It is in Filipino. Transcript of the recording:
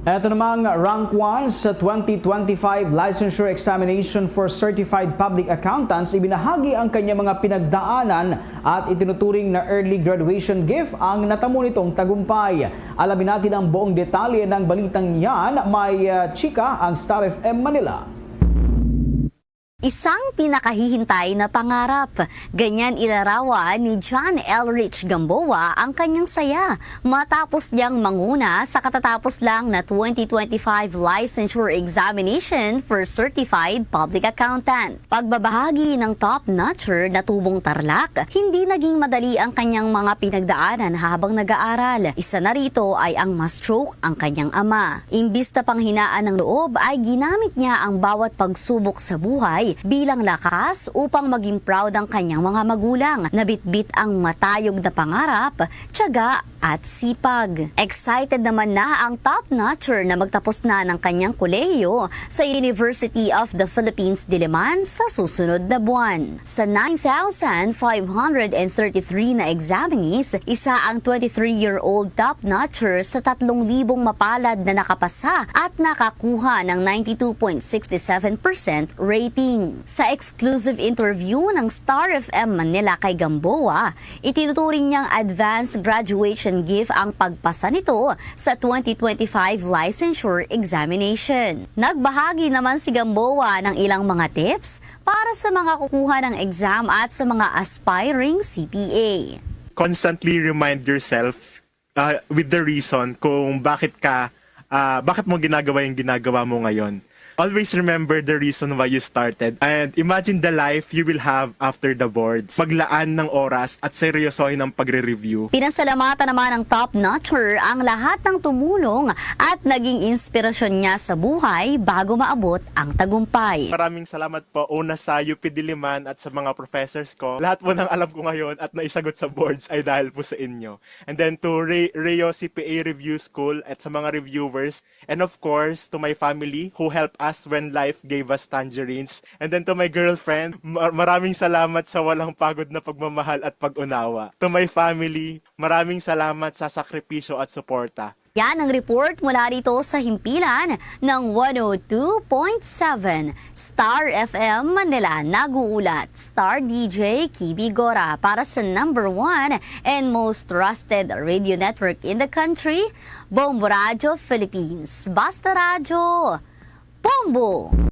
Ito namang rank 1 sa 2025 licensure examination for certified public accountants, ibinahagi ang kanyang mga pinagdaanan at itinuturing na early graduation gift ang natamo nitong tagumpay. Alamin natin ang buong detalye ng balitang yan. May chika ang Star FM Manila. Isang pinakahihintay na pangarap. Ganyan ilarawan ni John Elrich Gamboa ang kanyang saya matapos niyang manguna sa katatapos lang na 2025 licensure examination for certified public accountant. Pagbabahagi ng top-notcher na tubong Tarlac, hindi naging madali ang kanyang mga pinagdaanan habang nag-aaral. Isa na rito ay ang ma-stroke ang kanyang ama. Imbis na panghinaan ng loob ay ginamit niya ang bawat pagsubok sa buhay bilang lakas upang maging proud ang kanyang mga magulang. Nabitbit ang matayog na pangarap, tiyaga at sipag. Excited naman na ang top-notcher na magtapos na ng kanyang kolehiyo sa University of the Philippines Diliman sa susunod na buwan. Sa 9,533 na examinees, isa ang 23-year-old top-notcher sa 3,000 mapalad na nakapasa at nakakuha ng 92.67% rating. Sa exclusive interview ng Star FM Manila kay Gamboa, itinuturing niyang advanced graduation gift ang pagpasa nito sa 2025 licensure examination. Nagbahagi naman si Gamboa ng ilang mga tips para sa mga kukuha ng exam at sa mga aspiring CPA. Constantly remind yourself with the reason kung bakit mo ginagawa yung ginagawa mo ngayon. Always remember the reason why you started and imagine the life you will have after the boards. Maglaan ng oras at seryosohin ang pagre-review. Pinasalamatan naman ng top-notcher ang lahat ng tumulong at naging inspirasyon niya sa buhay bago maabot ang tagumpay. Maraming salamat po una sa UP Diliman at sa mga professors ko. Lahat po ng alam ko ngayon at naisagot sa boards ay dahil po sa inyo. And then to Rio CPA Review School at sa mga reviewers, and of course to my family who helped us when life gave us tangerines. And then to my girlfriend, maraming salamat sa walang pagod na pagmamahal at pag-unawa. To my family, maraming salamat sa sakripisyo at suporta. Yan ang report mula rito sa himpilan ng 102.7 Star FM Manila. Nag-uulat Star DJ Kibi Gora para sa number 1 and most trusted radio network in the country, Bombo Radio Philippines. Basta Radio Bombo!